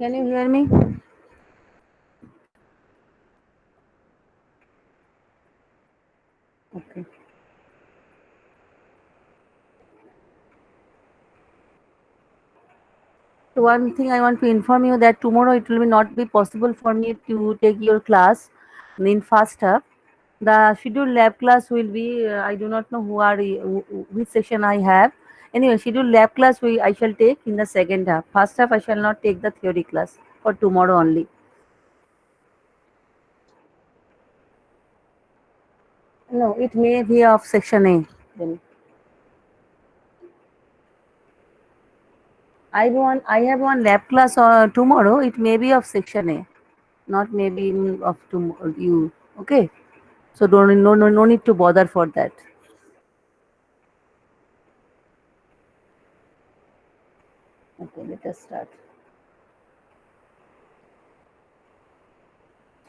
Can you hear me? Okay. So one thing I want to inform you that tomorrow it will be not be possible for me to take your class in first half. The scheduled lab class will be I do not know which session I have. Anyway, scheduled lab class I shall take in the second half. First half I shall not take the theory class for tomorrow only. No, it may be of section A. Then I have one lab class tomorrow. It may be of section A, not maybe of tomorrow you. Okay. So don't no need to bother for that. Okay, let us start.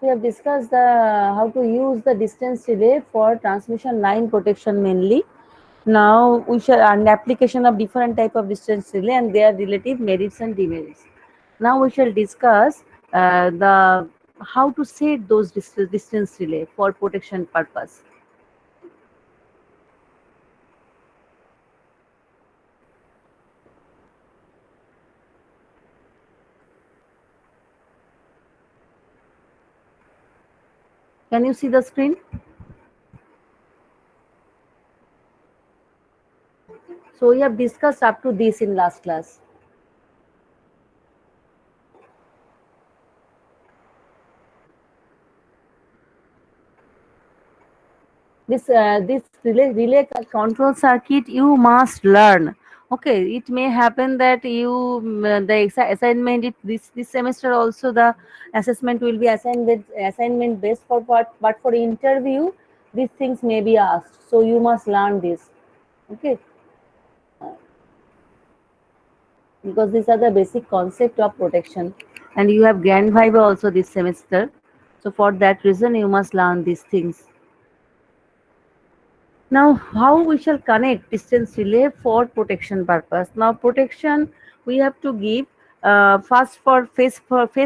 We have discussed the how to use the distance relay for transmission line protection mainly. Now we shall an application of different type of distance relay and their relative merits and demerits. Now we shall discuss the how to set those distance relay for protection purpose. Can you see the screen? So we have discussed up to this in last class. This relay control circuit you must learn. Okay, it may happen that the assignment this semester also the assessment will be assignment based for what, but for interview these things may be asked, so you must learn this. Okay, because these are the basic concept of protection, and you have grand viva also this semester, so for that reason you must learn these things. Now, how we shall connect distance relay for protection purpose? Now, protection we have to give first for face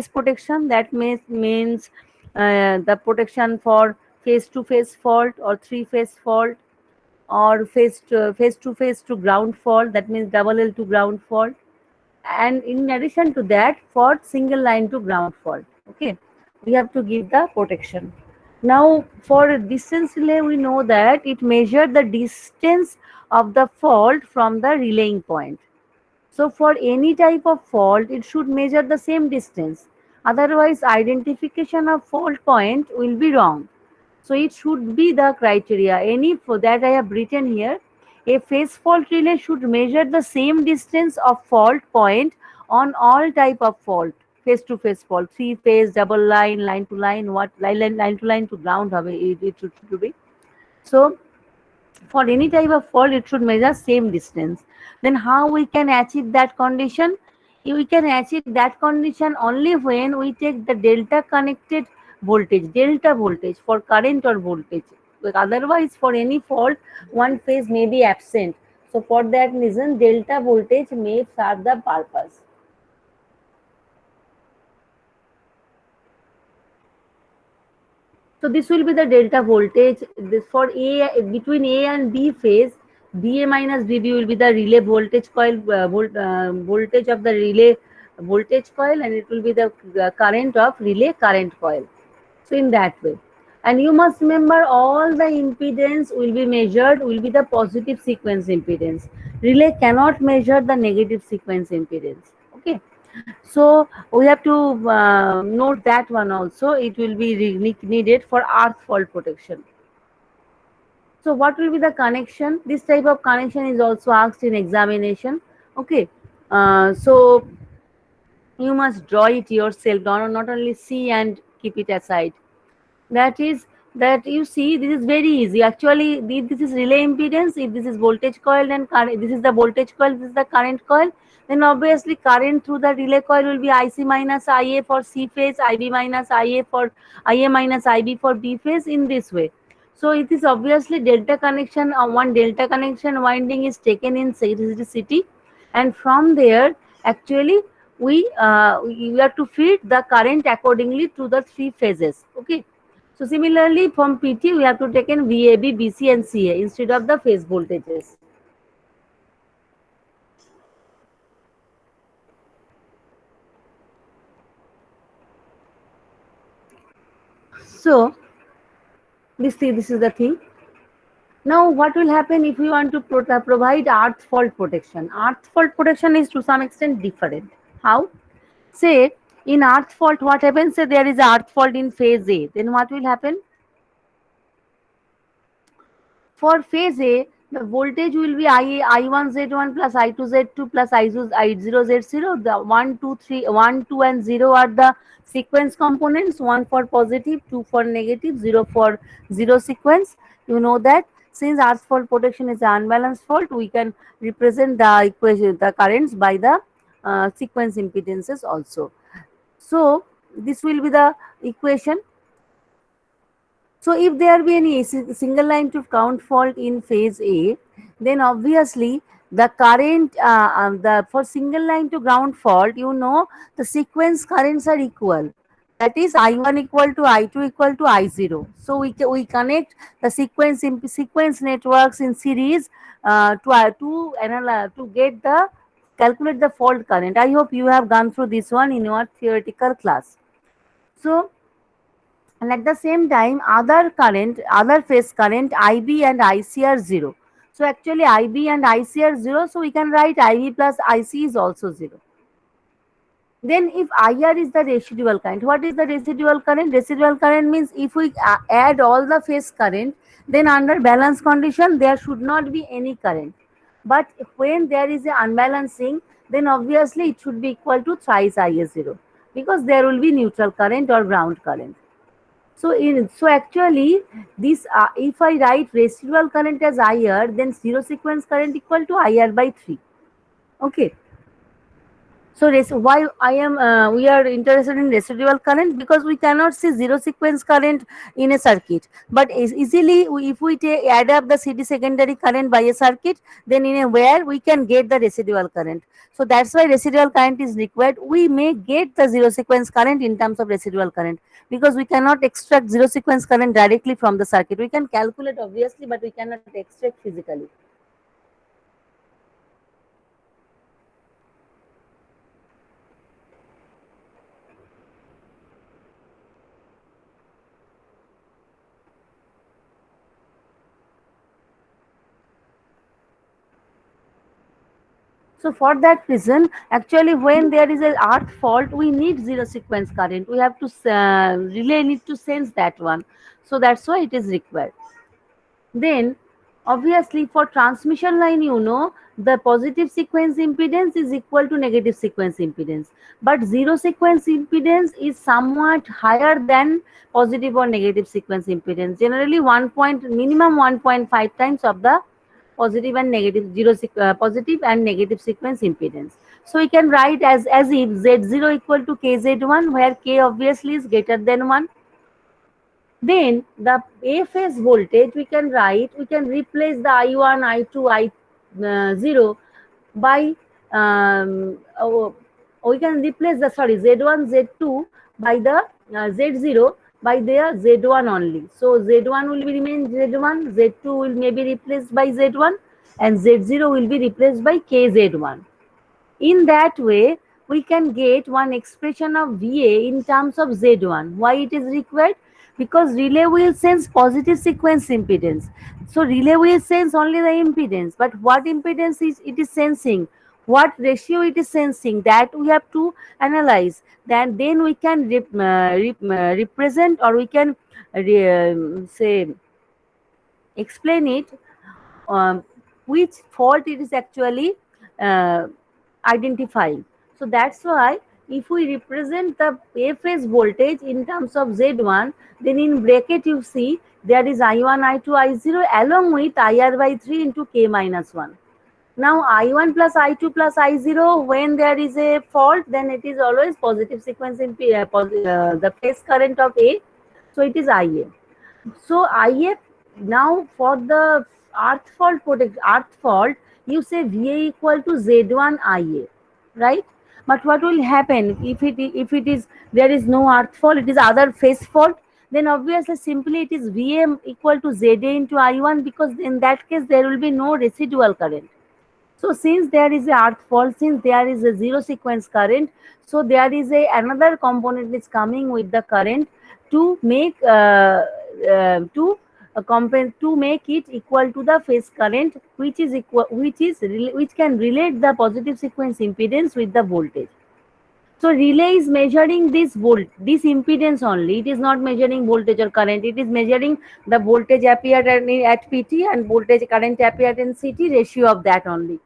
protection. That means the protection for face to face fault or three phase fault or face to ground fault. That means double L to ground fault, and in addition to that for single line to ground fault. Okay, we have to give the protection. Now for distance relay we know that it measures the distance of the fault from the relaying point. So for any type of fault it should measure the same distance, otherwise identification of fault point will be wrong. So it should be the criteria. Any for that I have written here. A phase fault relay should measure the same distance of fault point on all type of fault. Face to face fault, three phase, double line to line, what line to line to ground it should be. So for any type of fault it should measure same distance. Then how we can achieve that condition? We can achieve that condition only when we take the delta voltage for current or voltage. But otherwise for any fault one phase may be absent, so for that reason delta voltage may serve the purpose. So this will be the delta voltage. This for A between A and B phase, BA minus BB will be the relay voltage coil voltage of the relay voltage coil, and it will be the current of relay current coil. So in that way, and you must remember all the impedance will be measured will be the positive sequence impedance. Relay cannot measure the negative sequence impedance. Okay. So we have to note that one also. It will be needed for earth fault protection. So what will be the connection? This type of connection is also asked in examination. Okay. So you must draw it yourself, not only see and keep it aside. That is that you see this is very easy. Actually this is relay impedance. If this is voltage coil and current, this is the voltage coil, this is the current coil, then obviously current through the relay coil will be IC minus IA for C phase, IB minus IA for IA minus IB for B phase, in this way. So it is obviously delta connection. One delta connection winding is taken in city, and from there actually we have to feed the current accordingly to the three phases. Okay. So similarly from PT we have to take in VAB, BC and CA instead of the phase voltages. So this is the thing. Now, what will happen if we want to provide earth fault protection? Earth fault protection is to some extent different. How? Say, in earth fault, what happens? Say there is a earth fault in phase A. Then what will happen? For phase A, the voltage will be I1 Z1 plus I2 Z2 plus I0 Z0. The 1, 2, 3, 1, 2 and 0 are the sequence components, 1 for positive, 2 for negative, 0 for zero sequence. You know that since earth fault protection is an unbalanced fault, we can represent the equation, the currents by the sequence impedances also. So this will be the equation. So if there be any single line to count fault in phase A, then obviously the current the for single line to ground fault, you know the sequence currents are equal. That is I1 equal to I2 equal to I0. So we connect the sequence networks in series to get the calculate the fault current. I hope you have gone through this one in your theoretical class. So and at the same time other phase current IB and IC are 0. So actually IB and IC are 0, so we can write IB plus IC is also 0. Then if IR is the residual current, what is the residual current? Residual current means if we add all the phase current, then under balance condition there should not be any current. But when there is a unbalancing, then obviously it should be equal to thrice IA0, because there will be neutral current or ground current. So actually this if I write residual current as IR, then zero sequence current equal to IR by 3. Okay. So why I am we are interested in residual current, because we cannot see zero sequence current in a circuit. But easily if we add up the CD secondary current by a circuit, then in a wire we can get the residual current. So that's why residual current is required. We may get the zero sequence current in terms of residual current, because we cannot extract zero sequence current directly from the circuit. We can calculate obviously, but we cannot extract physically. So for that reason, actually when there is a earth fault, we need zero sequence current. We have to relay need to sense that one. So that's why it is required. Then obviously for transmission line, you know, the positive sequence impedance is equal to negative sequence impedance. But zero sequence impedance is somewhat higher than positive or negative sequence impedance. Generally minimum 1.5 times of the positive and negative positive and negative sequence impedance. So we can write as if Z0 equal to KZ1, where K obviously is greater than 1. Then the A phase voltage we can write, we can replace the I1, I2, I0 by we can replace the Z1, Z2 by the Z0 by their Z1 only. So Z1 will be remain Z1, Z2 will maybe replaced by Z1 and Z0 will be replaced by KZ1. In that way, we can get one expression of VA in terms of Z1. Why it is required? Because relay will sense positive sequence impedance. So relay will sense only the impedance, but what impedance is it is sensing? What ratio it is sensing? That we have to analyze. Then we can represent, or we can say explain it um, which fault it is actually uh, identifying. So that's why if we represent the A phase voltage in terms of Z1, then in bracket you see there is I1, I2, I0 along with IR by 3 into K minus 1. Now I1 plus I2 plus I0, when there is a fault, then it is always positive sequence in the phase current of A. So it is IA. So IF, now for the earth fault, you say VA equal to Z1 IA, right? But what will happen if it is there is no earth fault, it is other phase fault, then obviously simply it is Vm equal to Za into I1, because in that case there will be no residual current. So since there is a earth fault, since there is a zero sequence current, so there is a another component is coming with the current to make to make it equal to the phase current, which is which can relate the positive sequence impedance with the voltage. So relay is measuring this impedance only. It is not measuring voltage or current. It is measuring the voltage appeared at PT and voltage current appeared in CT ratio of that only.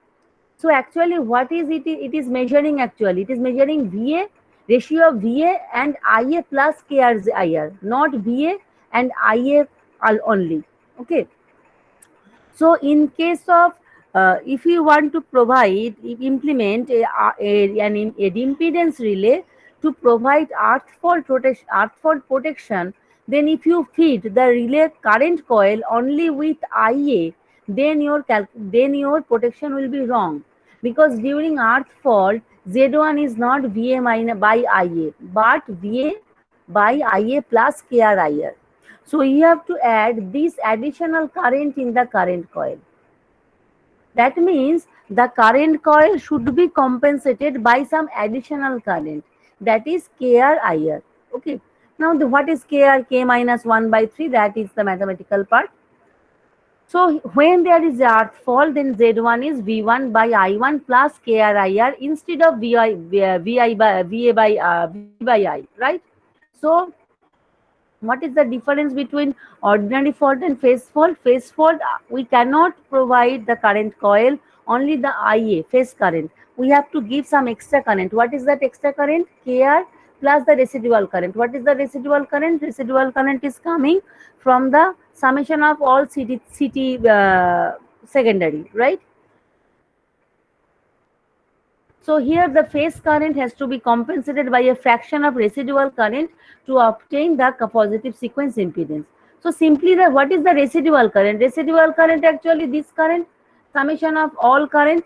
So actually, what is it? It is measuring actually. It is measuring VA, ratio of VA and IA plus KRIR, not VA and IA only. Okay. So in case of if you want to provide, implement an impedance relay to provide earth fault protection, then if you feed the relay current coil only with IA, then then your protection will be wrong, because during earth fault Z1 is not VA minus by IA, but VA by IA plus KRIR. So you have to add this additional current in the current coil. That means the current coil should be compensated by some additional current, that is KRIR. Okay. Now what is KR? K minus 1 by 3, that is the mathematical part. So when there is a earth fall, then Z1 is V1 by I1 plus KRIR instead of VI by VA by V by I, right? So what is the difference between ordinary fault and phase fault? Phase fault, we cannot provide the current coil, only the IA, phase current. We have to give some extra current. What is that extra current? KR plus the residual current. What is the residual current? Residual current is coming from the summation of all CT secondary, right? So here the phase current has to be compensated by a fraction of residual current to obtain the positive sequence impedance. So simply what is the residual current? Residual current actually this current, summation of all current.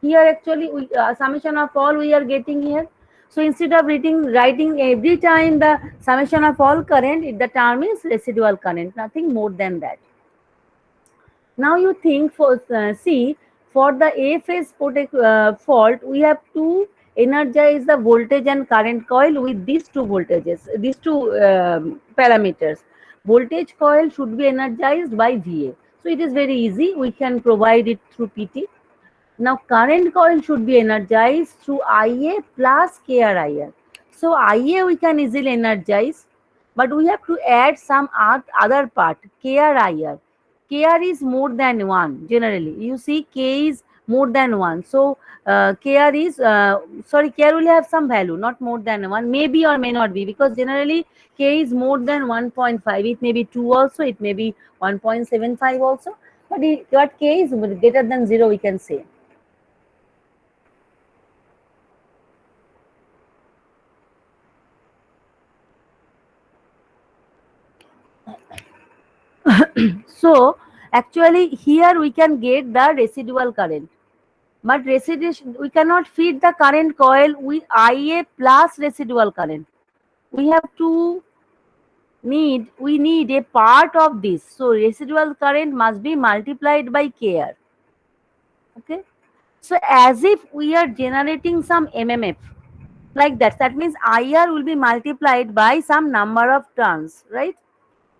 Here actually summation of all we are getting here. So instead of writing every time the summation of all current, the term is residual current, nothing more than that. Now you think for see, for the A phase fault, we have to energize the voltage and current coil with these two voltages, these two parameters. Voltage coil should be energized by VA. So it is very easy. We can provide it through PT. Now current coil should be energized through IA plus KRIR. So IA we can easily energize, but we have to add some other part, KRIR. KR is more than 1 generally. You see K is more than 1. So KR is, KR will have some value, not more than 1, maybe or may not be, because generally K is more than 1.5. It may be 2 also, it may be 1.75 also, but K is greater than 0, we can say. So actually here we can get the residual current, but we cannot feed the current coil with IA plus residual current. We need a part of this. So residual current must be multiplied by KR. Okay. So as if we are generating some MMF like that. That means IR will be multiplied by some number of turns, right?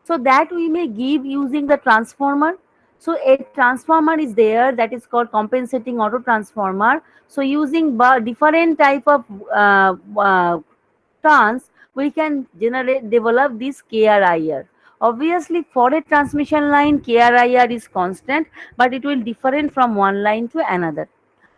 So that we may give using the transformer. So a transformer is there that is called compensating auto transformer. So using different type of turns, we can develop this KRIR. Obviously for a transmission line KRIR is constant, but it will different from one line to another.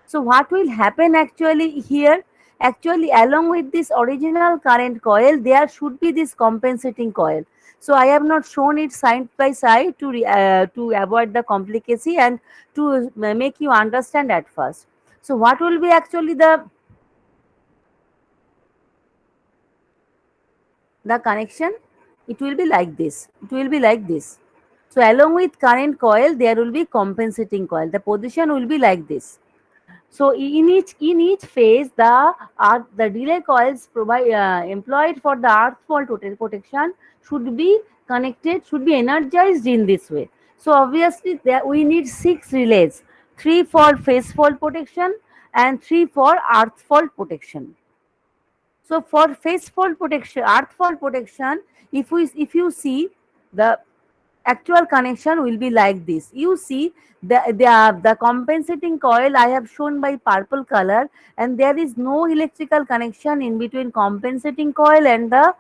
So what will happen actually here? Actually, along with this original current coil, there should be this compensating coil. So I have not shown it side by side to avoid the complicacy and to make you understand at first. So what will be actually the connection? It will be like this. It will be like this. So along with current coil, there will be compensating coil. The position will be like this. So in each phase, the relay coils employed for the earth fault protection should be connected, should be energized in this way. So obviously there we need 6 relays, 3 for phase fault protection and 3 for earth fault protection. So for phase fault protection, earth fault protection, if you see, the actual connection will be like this. You see the compensating coil I have shown by purple color, and there is no electrical connection in between compensating coil and the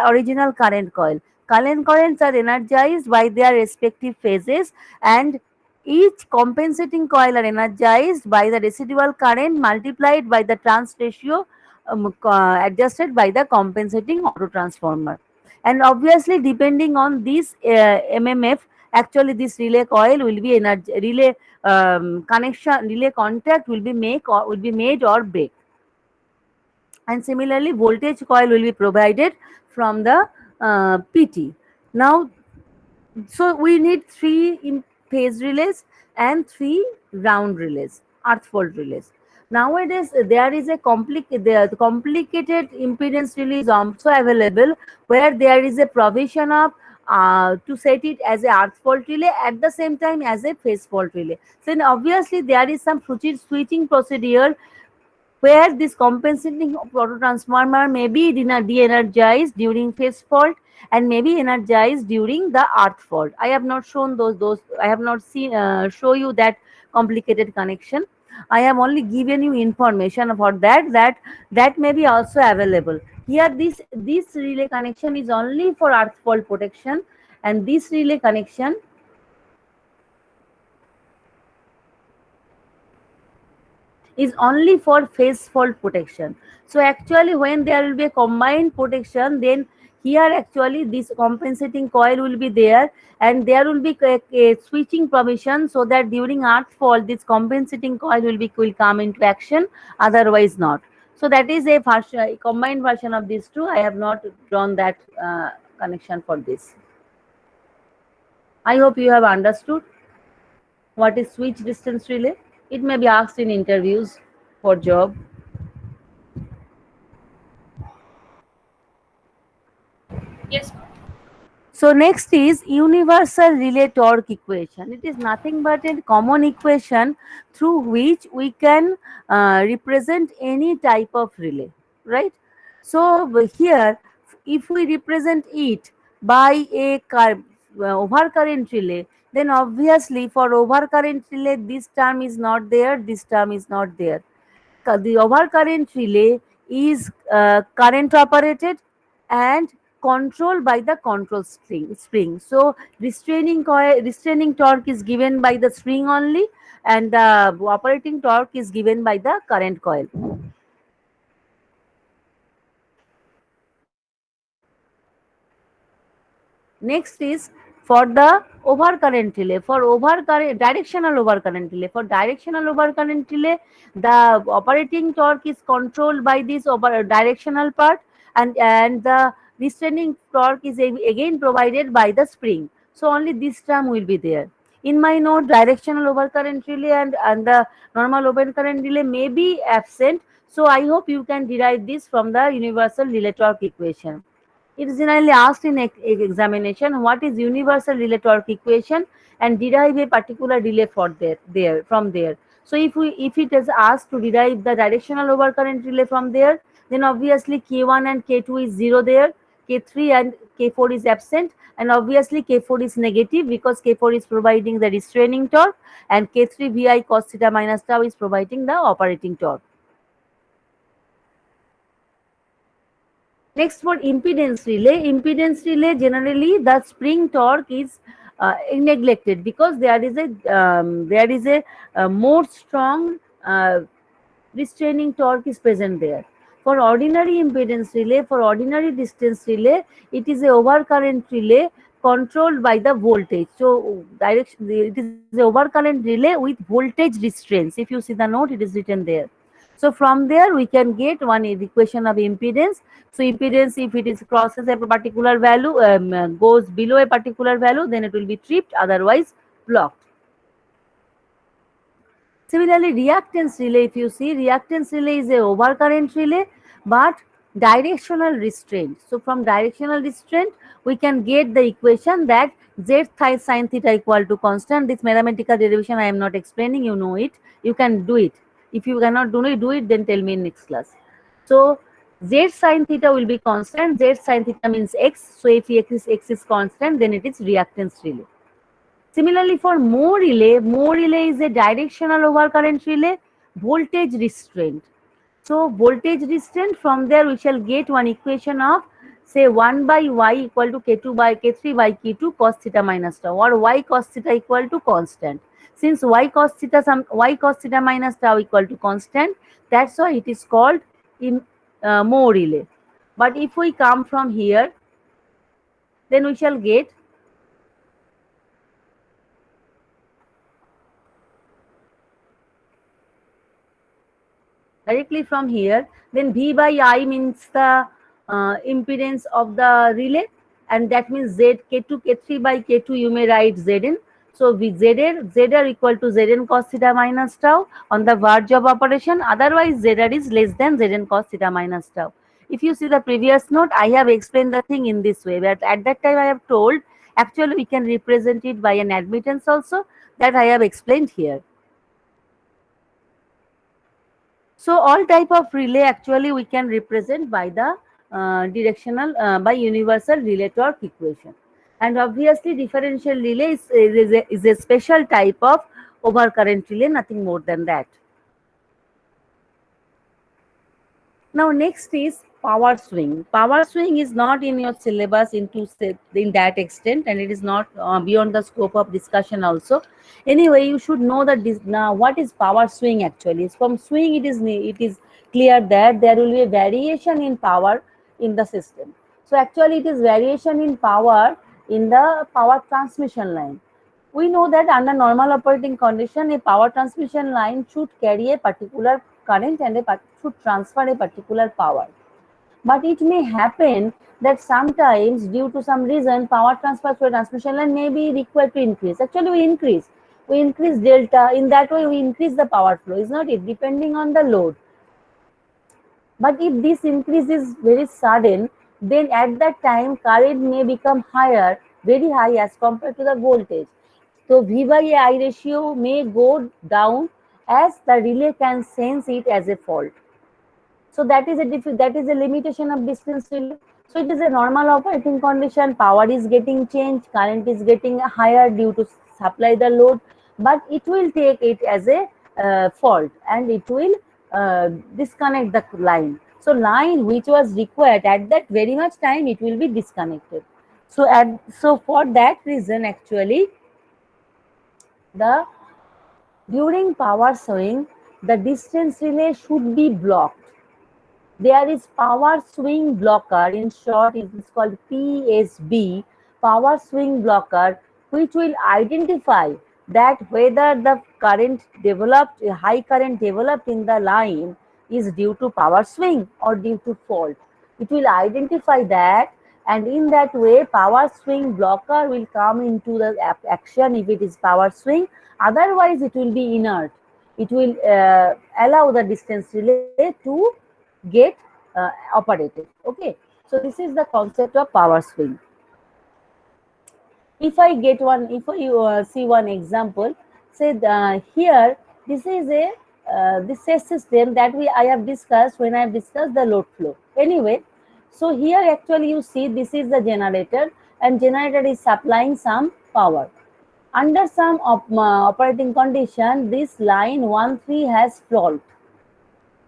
original current coil. Current coils are energized by their respective phases, and each compensating coil are energized by the residual current multiplied by the trans ratio, adjusted by the compensating auto transformer. And obviously depending on this mmf, actually this relay coil will be energy relay connection, relay contact will be made or break. And similarly voltage coil will be provided from the PT. Now, so we need 3 phase relays and 3 round relays, earth fault relays. Nowadays there is a complicated impedance relay is also available, where there is a provision of to set it as a earth fault relay at the same time as a phase fault relay. Then obviously there is some switching procedure where this compensating prototransformer may be de-energized during phase fault and may be energized during the earth fault. I have not shown those I have not seen show you that complicated connection. I have only given you information about that may be also available. Here this relay connection is only for earth fault protection, and this relay connection is only for phase fault protection. So actually when there will be a combined protection, then here actually this compensating coil will be there, and there will be a switching provision, so that during earth fault this compensating coil will come into action, otherwise not. So that is a combined version of these two. I have not drawn that connection for this. I hope you have understood what is switch distance relay. It may be asked in interviews for job. Yes. So next is universal relay torque equation. It is nothing but a common equation through which we can represent any type of relay, right? So here, if we represent it by a overcurrent relay, then obviously for overcurrent relay, this term is not there, this term is not there. The overcurrent relay is current operated and controlled by the control spring. So restraining torque is given by the spring only, and the operating torque is given by the current coil. Next is for the overcurrent relay. For overcurrent directional overcurrent relay. For directional overcurrent relay, the operating torque is controlled by this over directional part, and the restraining torque is again provided by the spring. So only this term will be there. In my note, directional overcurrent relay and the normal overcurrent relay may be absent. So I hope you can derive this from the universal relay torque equation. It is generally asked in examination what is universal relay torque equation, and derive a particular relay for there from there. So if it is asked to derive the directional overcurrent relay from there, then obviously K1 and K2 is 0 there, K3 and K4 is absent, and obviously K4 is negative because K4 is providing the restraining torque, and K3 VI cos theta minus tau is providing the operating torque. Next, for impedance relay generally the spring torque is neglected because there is a more strong restraining torque is present there. For ordinary impedance relay, for ordinary distance relay, it is a overcurrent relay controlled by the voltage. So it is a overcurrent relay with voltage restraints. If you see the note, it is written there. So from there we can get one equation of impedance. So impedance, if it is crosses a particular value, goes below a particular value, then it will be tripped, otherwise blocked. Similarly, reactance relay, if you see, reactance relay is a overcurrent relay, but directional restraint. So from directional restraint, we can get the equation that z theta sin theta equal to constant. This mathematical derivation I am not explaining, you know it. You can do it. If you cannot do it, then tell me in next class. So z sin theta will be constant. Z sin theta means x. So if x is constant, then it is reactance relay. Similarly, for Moore relay is a directional overcurrent relay, voltage restraint. So voltage restraint, from there we shall get one equation of say 1 by y equal to k2 by k3 by k2 cos theta minus tau, or y cos theta equal to constant. Since y cos theta minus tau equal to constant, that's why it is called in Moore relay. But if we come from here, then we shall get directly from here, then V by I means the impedance of the relay, and that means Z K2 K3 by K2 you may write Zn. So ZR equal to Zn cos theta minus tau on the verge of operation, otherwise Zr is less than Zn cos theta minus tau. If you see the previous note, I have explained the thing in this way, but at that time I have told actually we can represent it by an admittance also, that I have explained here. So all type of relay actually we can represent by the by universal relay torque equation. And obviously differential relay is a special type of overcurrent relay, nothing more than that. Now next is power swing. Power swing is not in your syllabus in that extent, and it is not beyond the scope of discussion also. Anyway, you should know that this, now what is power swing actually. From swing it is clear that there will be a variation in power in the system. So actually it is variation in power in the power transmission line. We know that under normal operating condition, a power transmission line should carry a particular current and should transfer a particular power. But it may happen that sometimes, due to some reason, power transfer through a transmission line may be required to increase. Actually, we increase delta. In that way, we increase the power flow. Is not it? Depending on the load. But if this increase is very sudden, then at that time current may become higher, very high as compared to the voltage. So V by I ratio may go down as the relay can sense it as a fault. So that is a limitation of distance relay. So it is a normal operating condition. Power is getting changed, current is getting higher due to supply the load, but it will take it as a fault, and it will disconnect the line. So line which was required at that very much time, it will be disconnected. So for that reason, actually, the during power swing, the distance relay should be blocked. There is power swing blocker, in short it is called PSB, power swing blocker, which will identify that whether the high current developed in the line is due to power swing or due to fault. It will identify that, and in that way power swing blocker will come into the action if it is power swing, otherwise it will be inert. It will allow the distance relay to get operated. Okay, so this is the concept of power swing. If I see one example, say here this is a system that I have discussed when I have discussed the load flow. Anyway, so here actually you see this is the generator, and generator is supplying some power. Under some operating condition, this line 1-3 has fault.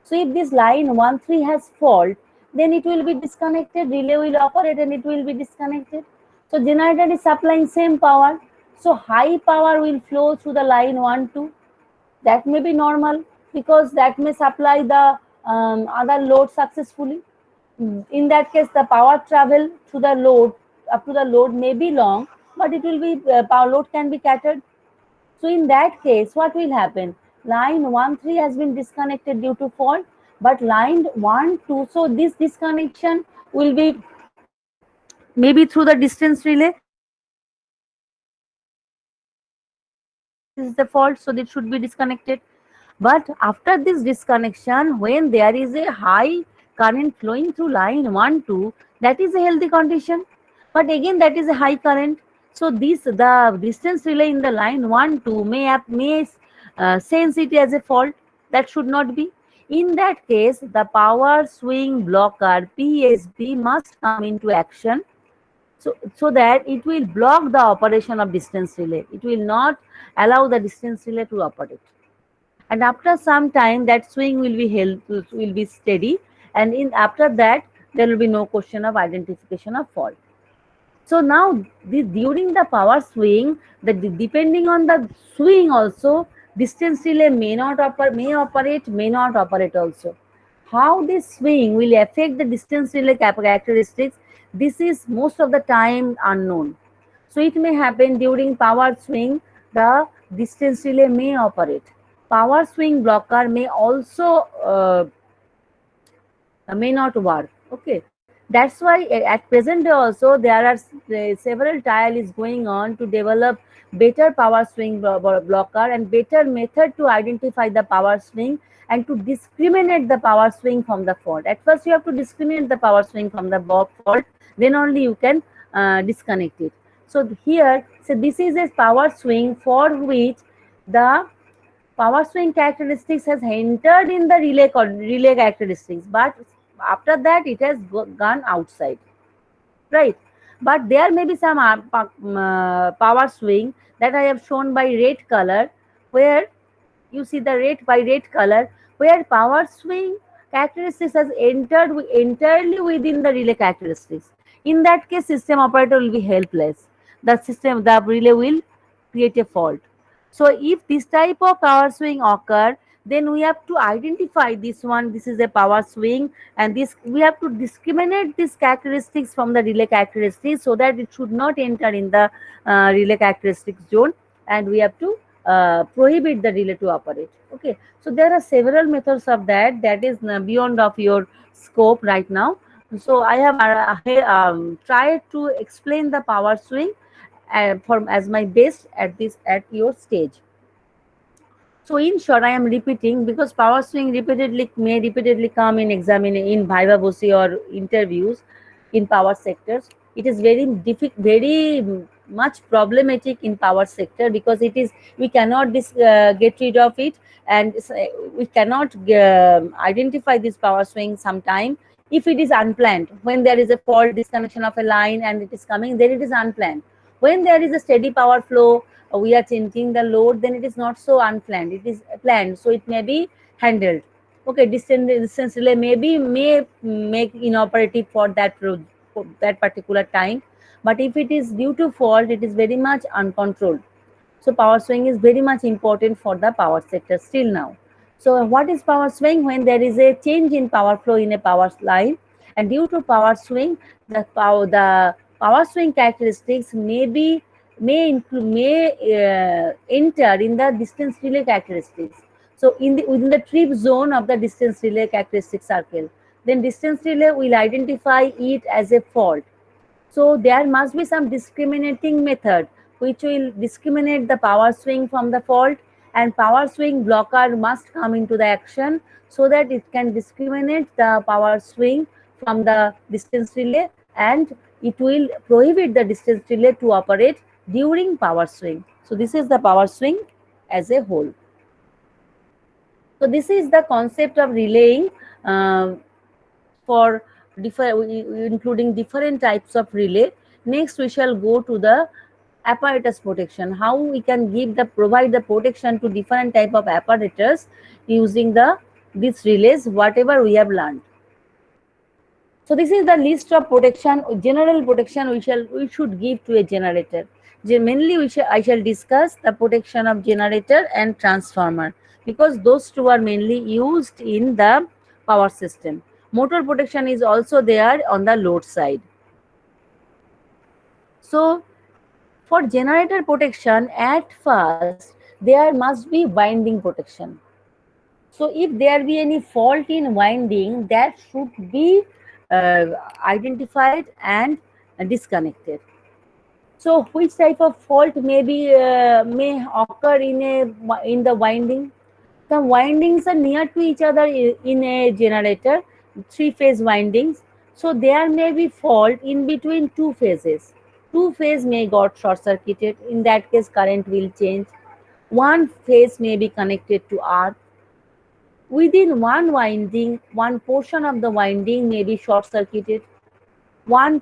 So if this line 1-3 has fault, then it will be disconnected, relay will operate and it will be disconnected. So generator is supplying same power. So high power will flow through the line 1-2. That may be normal because that may supply the other load successfully. In that case, the power travel to the load up to the load may be long, but it will be power load can be catered. So in that case, what will happen? Line 1-3 has been disconnected due to fault, but line 1-2, so this disconnection will be maybe through the distance relay. This is the fault, so this should be disconnected. But after this disconnection, when there is a high current flowing through line 1, 2, that is a healthy condition. But again, that is a high current. So the distance relay in the line 1, 2 may sense it as a fault. That should not be. In that case, the power swing blocker PSB must come into action, so that it will block the operation of distance relay. It will not allow the distance relay to operate, and after some time that swing will be steady, and in after that there will be no question of identification of fault. So now during the power swing, depending on the swing also, distance relay may operate, may not operate also. How this swing will affect the distance relay characteristics, this is most of the time unknown. So it may happen during power swing, the distance relay may operate. Power swing blocker may also may not work. Okay, that's why at present day also there are several trial is going on to develop better power swing blocker and better method to identify the power swing and to discriminate the power swing from the fault. At first you have to discriminate the power swing from the fault, then only you can disconnect it. So here, so this is a power swing for which the power swing characteristics has entered in the relay characteristics, but after that it has gone outside, right? But there may be some power swing that I have shown by red color, where you see the red color, where power swing characteristics has entered entirely within the relay characteristics. In that case, system operator will be helpless. The relay will create a fault. So if this type of power swing occur, then we have to identify this one. This is a power swing, and this we have to discriminate these characteristics from the relay characteristics so that it should not enter in the relay characteristics zone, and we have to prohibit the relay to operate. Okay, so there are several methods of that. That is beyond of your scope right now. So I have tried to explain the power swing for as my best at this at your stage. So in short, I am repeating because power swing repeatedly come in in viva voce or interviews in power sectors. It is very much problematic in power sector because it is we cannot get rid of it, and we cannot identify this power swing sometime if it is unplanned. When there is a fault, disconnection of a line, and it is coming, then it is unplanned. When there is a steady power flow, we are changing the load, then it is not so unplanned, it is planned, so it may be handled. Okay, distance relay may make inoperative for that particular time, but if it is due to fault, it is very much uncontrolled. So power swing is very much important for the power sector still now. So what is power swing? When there is a change in power flow in a power line, and due to power swing, the power swing characteristics may enter in the distance relay characteristics. So within the trip zone of the distance relay characteristic circle, then distance relay will identify it as a fault. So there must be some discriminating method which will discriminate the power swing from the fault, and power swing blocker must come into the action so that it can discriminate the power swing from the distance relay, and it will prohibit the distance relay to operate during power swing. So this is the power swing as a whole. So this is the concept of relaying for including different types of relay. Next, we shall go to the apparatus protection. How we can provide the protection to different type of apparatus using these relays, whatever we have learned. So this is the list of protection, general protection we should give to a generator. Mainly I shall discuss the protection of generator and transformer because those two are mainly used in the power system. Motor protection is also there on the load side. So for generator protection, at first there must be winding protection. So if there be any fault in winding, that should be uh, identified and disconnected. So which type of fault may occur in the winding? The windings are near to each other in a generator, three-phase windings. So there may be fault in between two phases. Two phase may got short circuited. In that case, current will change. One phase may be connected to earth. Within one winding, one portion of the winding may be short circuited. One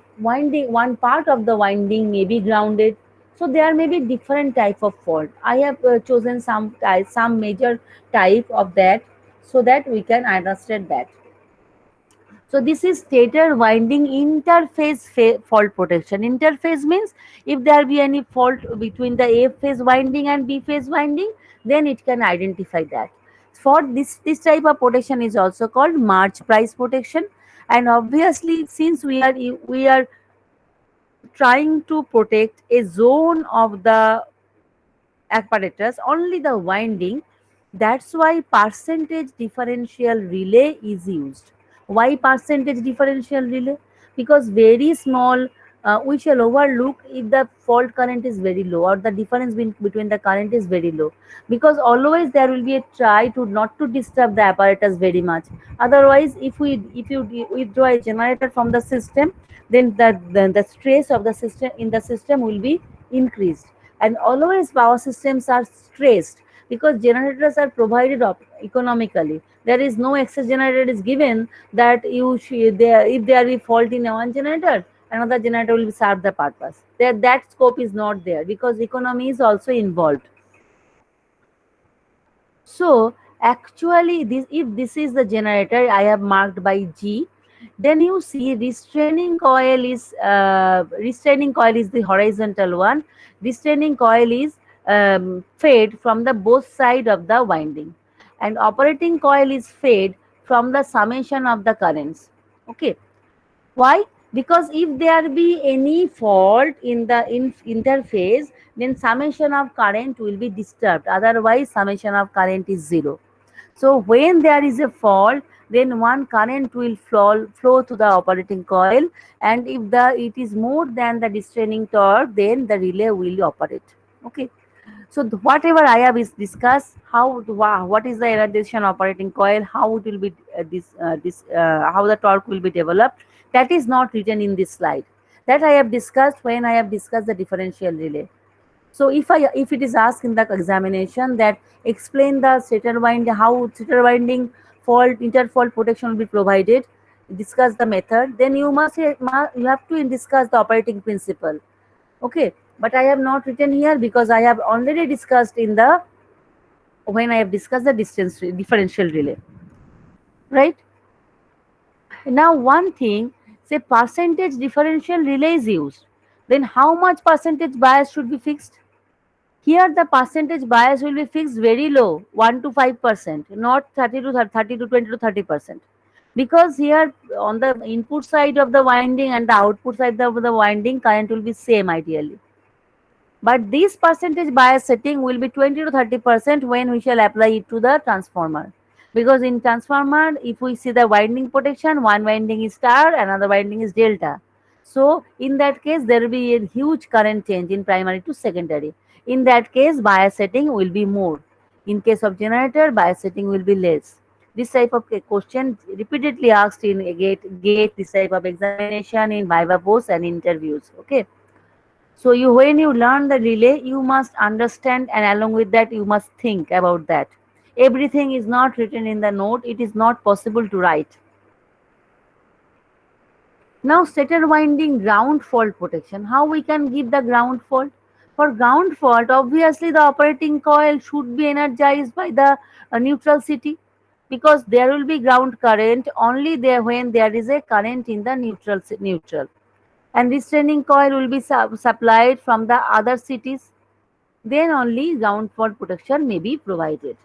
part of the winding may be grounded. So there may be different type of fault. I have chosen some major type of that, so that we can understand that. So this is stator winding interphase fault protection. Interphase means if there be any fault between the A phase winding and B phase winding, then it can identify that. For this type of protection is also called March price protection. And obviously, since we are trying to protect a zone of the apparatus, only the winding. That's why percentage differential relay is used. Why percentage differential relay? Because very small, we shall overlook if the fault current is very low or the difference between the current is very low. Because always there will be a try to not to disturb the apparatus very much. Otherwise, if you withdraw a generator from the system, then the stress of the system in the system will be increased. And always power systems are stressed because generators are provided economically. There is no excess generator is given that if there is fault in one generator, another generator will serve the purpose. That scope is not there because economy is also involved. So actually, if this is the generator I have marked by G, then you see restraining coil is the horizontal one. Restraining coil is fed from the both side of the winding, and operating coil is fed from the summation of the currents. Okay, why? Because if there be any fault in the interface, then summation of current will be disturbed. Otherwise, summation of current is zero. So when there is a fault, then one current will flow to the operating coil, and if it is more than the restraining torque, then the relay will operate. Okay. So whatever I have is discussed, what is the irradiation operating coil, how it will be how the torque will be developed. That is not written in this slide. That I have discussed when I have discussed the differential relay. So if it is asked in the examination that explain the stator winding, how stator winding fault interfault protection will be provided, discuss the method, then you have to discuss the operating principle. Okay, but I have not written here because I have already discussed in the when I have discussed the distance differential relay, right? Now one thing, say percentage differential relay is used, then how much percentage bias should be fixed? Here the percentage bias will be fixed very low, 1 to 5%, not 30 to 20 to 30%. Because here on the input side of the winding and the output side of the winding, current will be same ideally. But this percentage bias setting will be 20 to 30% when we shall apply it to the transformer. Because in transformer, if we see the winding protection, one winding is star, another winding is delta. So in that case, there will be a huge current change in primary to secondary. In that case, bias setting will be more. In case of generator, bias setting will be less. This type of question repeatedly asked in a gate, this type of examination in viva posts and interviews. Okay. So when you learn the relay, you must understand, and along with that, you must think about that. Everything is not written in the note. It is not possible to write. Now, stator winding ground fault protection. How we can give the ground fault? For ground fault, obviously the operating coil should be energized by the neutral city, because there will be ground current only there when there is a current in the neutral. And restraining coil will be supplied from the other cities. Then only ground fault protection may be provided.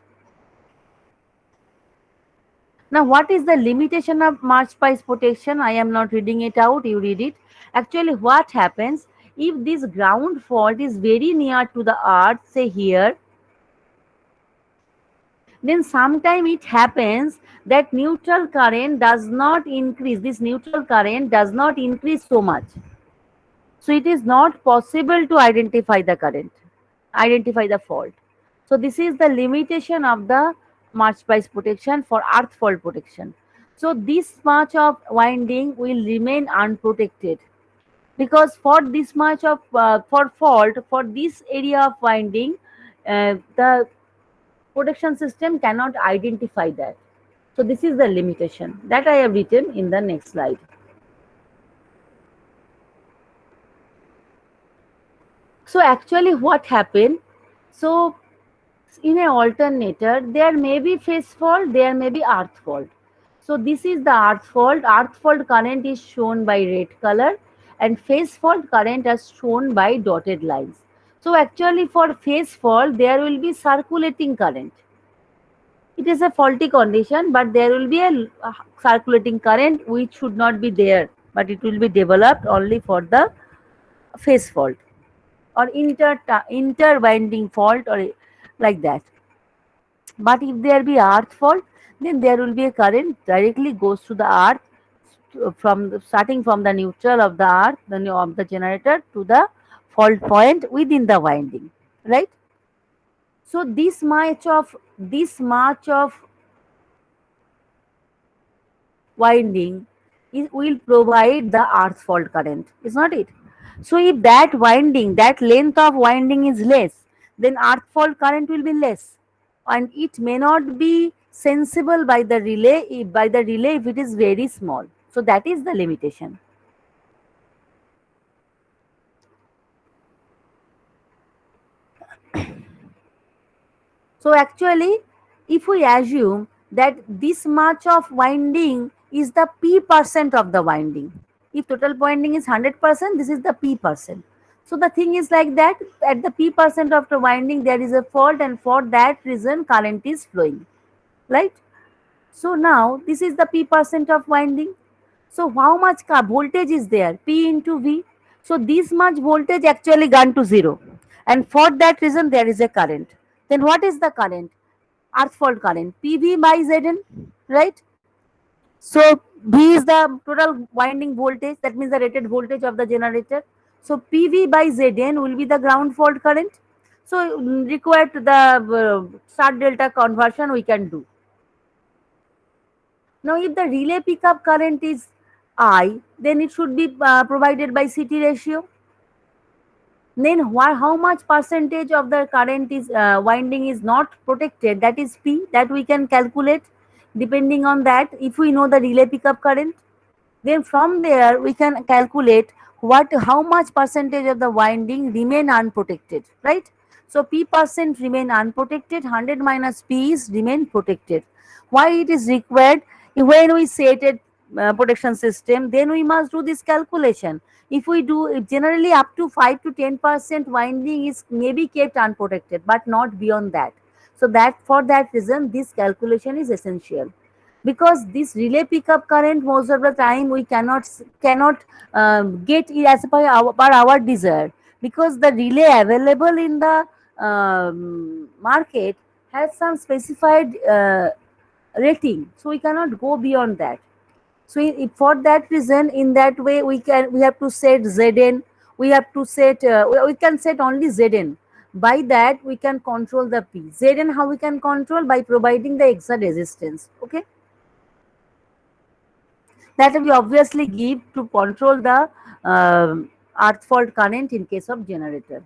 Now, what is the limitation of March price protection? I am not reading it out, you read it. Actually, what happens if this ground fault is very near to the earth, say here, then sometime it happens that neutral current does not increase. This neutral current does not increase so much. So it is not possible to identify the current, identify the fault. So this is the limitation of the much price protection for earth fault protection. So this much of winding will remain unprotected, because for this much of for fault for this area of winding, the protection system cannot identify that. So this is the limitation that I have written in the next slide. So actually what happened? So in an alternator, there may be phase fault, there may be earth fault. So this is the earth fault. Earth fault current is shown by red color and phase fault current is shown by dotted lines. So actually for phase fault, there will be circulating current. It is a faulty condition, but there will be a circulating current which should not be there, but it will be developed only for the phase fault or interwinding fault or like that. But if there be earth fault, then there will be a current directly goes to the earth starting from the neutral of the earth, of the generator to the fault point within the winding, right? So this much of winding will provide the earth fault current, is not it? So if that length of winding is less, then earth fault current will be less, and it may not be sensible by the relay if it is very small. So that is the limitation. So actually, if we assume that this much of winding is the P% of the winding, if total winding is 100%, this is the P%. So the thing is like that, at the P% of the winding, there is a fault, and for that reason, current is flowing, right? So now this is the P% of winding. So how much voltage is there? P into V. So this much voltage actually gone to zero. And for that reason there is a current. Then what is the current? Earth fault current. PV by Zn, right? So V is the total winding voltage. That means the rated voltage of the generator. So PV by Zn will be the ground fault current. So required the star delta conversion we can do. Now, if the relay pickup current is I, then it should be provided by CT ratio. Then how much percentage of the current is winding is not protected, that is P, that we can calculate depending on that if we know the relay pickup current. Then from there we can calculate how much percentage of the winding remain unprotected, right? So P% remain unprotected, 100 minus P is remain protected. Why it is required? When we set a protection system, then we must do this calculation. If we do, generally up to 5 to 10% winding is maybe kept unprotected, but not beyond that. So that for that reason this calculation is essential, because this relay pickup current most of the time we cannot get it as per our desire, because the relay available in the market has some specified rating, so we cannot go beyond that. So for that reason, in that way we have to set Zn, we have to set we can set only Zn. By that we can control the P. Zn how we can control? By providing the extra resistance. Okay, that we obviously give to control the earth fault current in case of generator.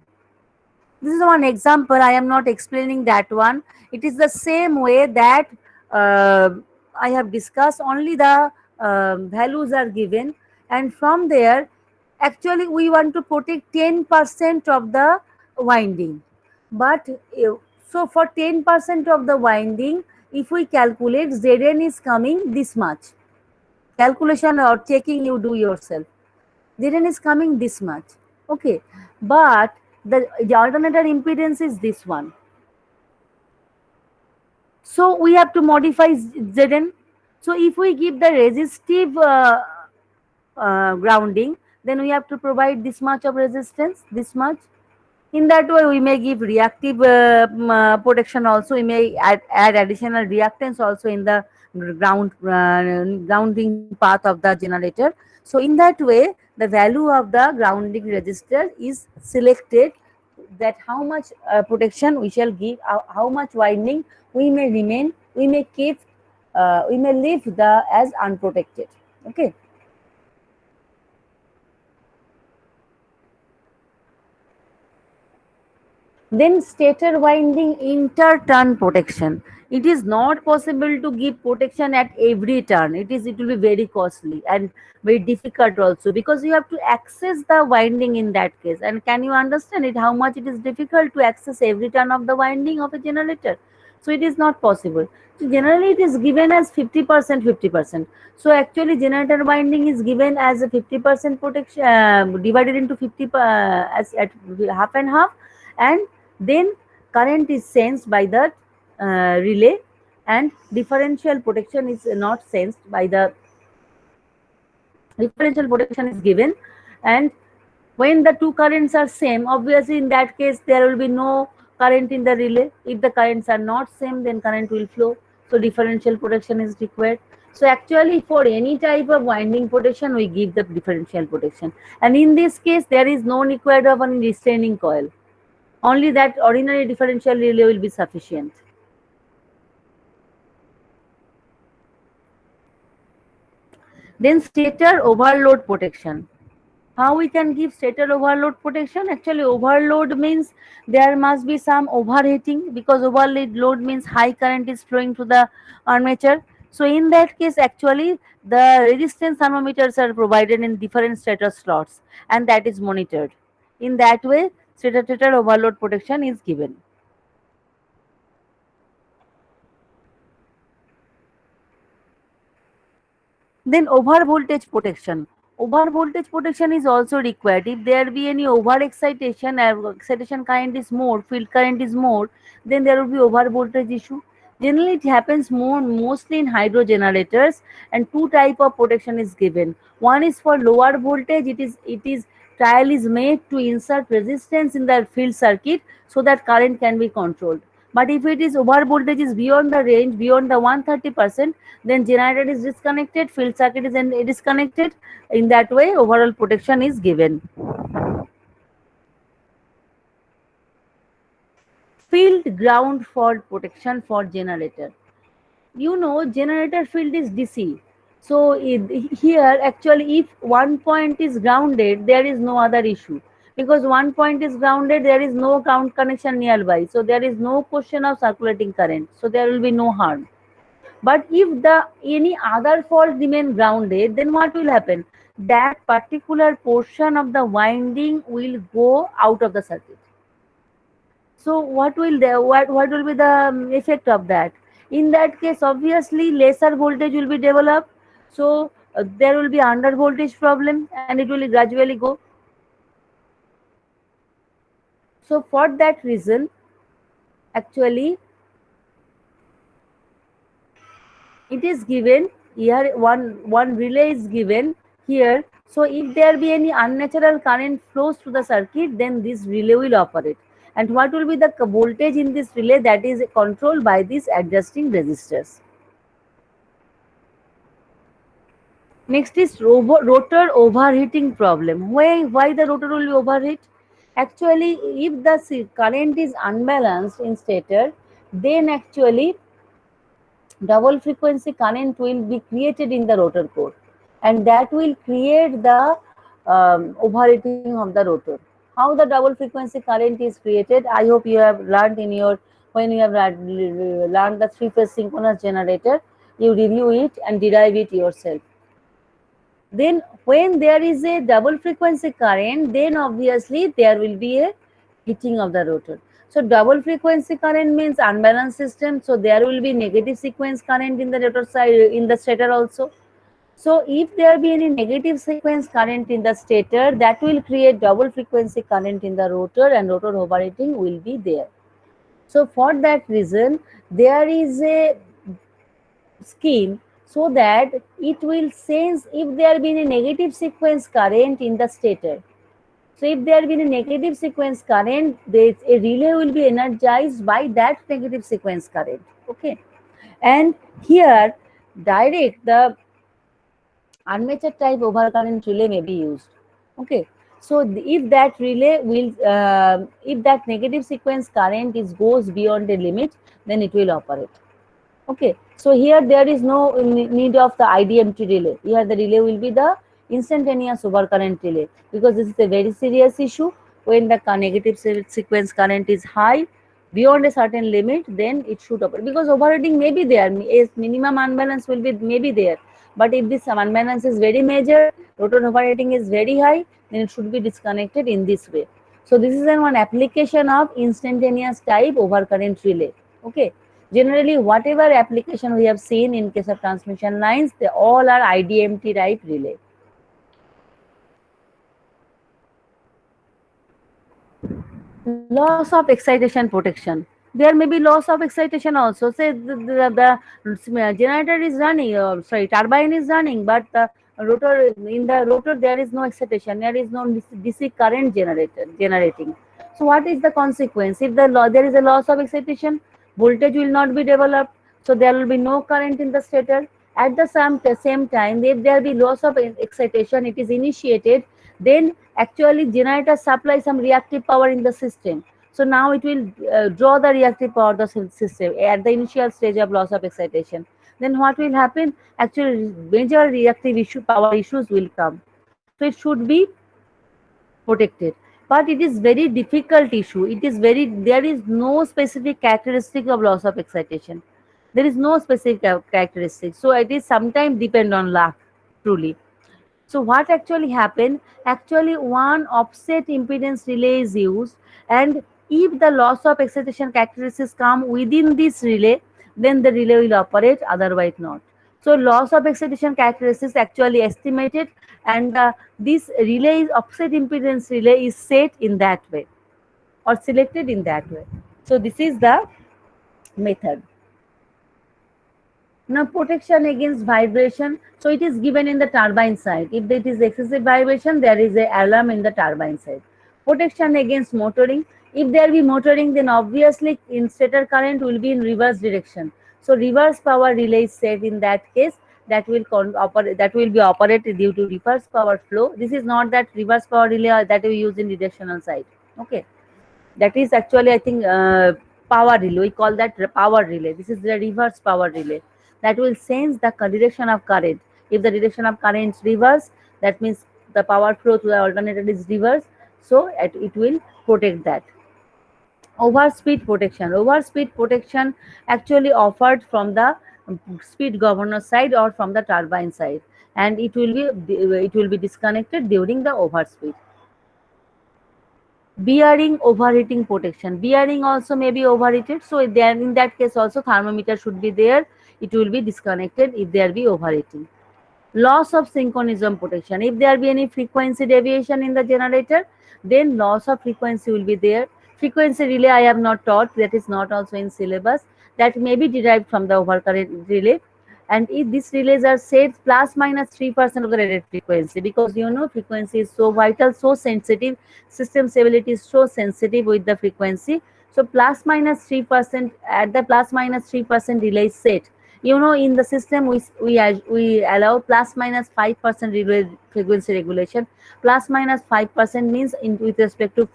This is one example. I am not explaining that one. It is the same way that uh, I have discussed. Only the values are given, and from there, actually, we want to protect 10% of the winding. But so for 10% of the winding, if we calculate, Zn is coming this much. Calculation or checking you do yourself. Zn is coming this much. Okay, but the alternator impedance is this one. So we have to modify Zn. So if we give the resistive grounding, then we have to provide this much of resistance, this much. In that way, we may give reactive protection also. We may add additional reactance also in the grounding path of the generator. So in that way, the value of the grounding resistor is selected, that how much protection we shall give, how much winding we may remain we may keep, we may leave the as unprotected. Okay. Then stator winding inter-turn protection. It is not possible to give protection at every turn. It will be very costly and very difficult also, because you have to access the winding in that case. And can you understand it how much it is difficult to access every turn of the winding of a generator? So it is not possible. So generally it is given as 50%, 50%. So actually generator winding is given as a 50% protection, divided into 50 as at half and half, and then current is sensed by the relay, and differential protection is not sensed by the differential protection is given. And when the two currents are same, obviously in that case there will be no current in the relay. If the currents are not same, then current will flow, so differential protection is required. So actually for any type of winding protection we give the differential protection, and in this case there is no required of any restraining coil, only that ordinary differential relay will be sufficient. Then stator overload protection. How we can give stator overload protection? Actually overload means there must be some overheating, because overload load means high current is flowing to the armature. So in that case actually the resistance thermometers are provided in different stator slots, and that is monitored. In that way stator overload protection is given. Then over voltage protection. Over voltage protection is also required. If there be any over excitation, excitation current is more, field current is more, then there will be over voltage issue. Generally, it happens mostly in hydro generators, and two type of protection is given. One is for lower voltage. It is trial is made to insert resistance in the field circuit so that current can be controlled. But if it is over voltage is beyond the range, beyond the 130%, then generator is disconnected, field circuit is disconnected. In that way overall protection is given. Field ground fault protection for generator. You know generator field is DC, so here actually if one point is grounded there is no other issue, because one point is grounded there is no ground connection nearby, so there is no question of circulating current, so there will be no harm. But if the any other fault remain grounded, then what will happen? That particular portion of the winding will go out of the circuit. So what will be the effect of that? In that case, obviously lesser voltage will be developed. So there will be under voltage problem, and it will gradually go. So for that reason, actually it is given here, one relay is given here. So if there be any unnatural current flows to the circuit, then this relay will operate. And what will be the voltage in this relay? That is controlled by these adjusting resistors. Next is rotor overheating problem. Why the rotor will overheat? Actually, if the current is unbalanced in stator, then actually double frequency current will be created in the rotor core, and that will create the overheating of the rotor. How the double frequency current is created, I hope you have learned in your, when you have learned the three-phase synchronous generator, you review it and derive it yourself. Then when there is a double frequency current, then obviously there will be a heating of the rotor. So double frequency current means unbalanced system, so there will be negative sequence current in the rotor side, in the stator also. So if there be any negative sequence current in the stator, that will create double frequency current in the rotor, and rotor overheating will be there. So for that reason there is a scheme, so that it will sense if there be a negative sequence current in the stator. So if there be a negative sequence current, a relay will be energized by that negative sequence current. Okay, and here direct the armature type overcurrent relay may be used. Okay, so if that relay will, if that negative sequence current is goes beyond a limit, then it will operate. Okay, so here there is no need of the IDMT relay. Here the relay will be the instantaneous overcurrent relay, because this is a very serious issue. When the negative sequence current is high beyond a certain limit, then it should operate, because overheating may be there, a minimum unbalance will be maybe there, but if this unbalance is very major, rotor overheating is very high, then it should be disconnected in this way. So this is one application of instantaneous type overcurrent relay. Okay. Generally, whatever application we have seen in case of transmission lines, they all are IDMT type relay. Loss of excitation protection. There may be loss of excitation also. Say the generator is running, sorry, turbine is running, but the rotor, in the rotor there is no excitation. There is no DC current generating. So what is the consequence? If there is a loss of excitation, voltage will not be developed. So there will be no current in the stator. At the same time, if there be loss of excitation, it is initiated, then actually generator supply some reactive power in the system. So now it will draw the reactive power the system at the initial stage of loss of excitation. Then what will happen? Actually, major reactive power issues will come. So it should be protected. But it is very difficult issue. There is no specific characteristic of loss of excitation. There is no specific characteristic. So it is sometimes depend on luck, truly. So what actually happened? Actually, one offset impedance relay is used, and if the loss of excitation characteristics come within this relay, then the relay will operate, otherwise not. So loss of excitation characteristics actually estimated, and this relay offset impedance relay is set in that way or selected in that way. So this is the method. Now, protection against vibration. So it is given in the turbine side. If it is excessive vibration, there is a alarm in the turbine side. Protection against motoring. If there be motoring, then obviously in stator current will be in reverse direction. So reverse power relay is set in that case. That will be operated due to reverse power flow. This is not that reverse power relay that we use in directional side. Okay, that is actually, I think, power relay. We call that power relay. This is the reverse power relay that will change the direction of current. If the direction of current is reverse, that means the power flow to the alternator is reverse, so it will protect that. Overspeed protection. Overspeed protection actually offered from the speed governor side or from the turbine side, and it will be disconnected during the overspeed. Bearing overheating protection. Bearing also may be overheated, so then in that case also thermometer should be there. It will be disconnected if there be overheating. Loss of synchronism protection. If there be any frequency deviation in the generator, then loss of frequency will be there. Frequency relay I have not taught, that is not also in syllabus. That may be derived from the overcurrent relay. And if these relays are set plus minus 3% of the rated frequency, because frequency is so vital, so sensitive, system stability is so sensitive with the frequency. So plus minus 3%, at the plus minus 3% relay set, in the system we allow plus minus 5% frequency regulation. Plus minus 5% means with respect to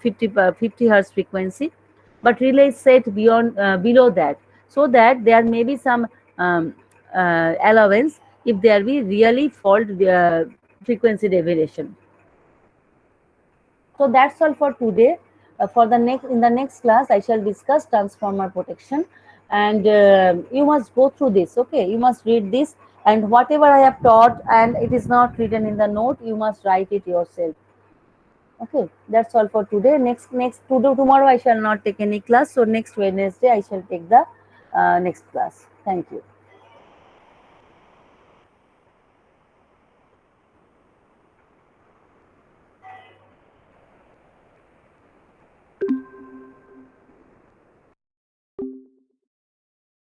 50 hertz frequency, but relay is set beyond below that, so that there may be some um, allowance if there be really fault frequency deviation. So that's all for today. For the next in the next class, I shall discuss transformer protection, and you must go through this. Okay, you must read this, and whatever I have taught and it is not written in the note, you must write it yourself. Okay, that's all for today. Tomorrow I shall not take any class. So next Wednesday I shall take the next class. Thank you.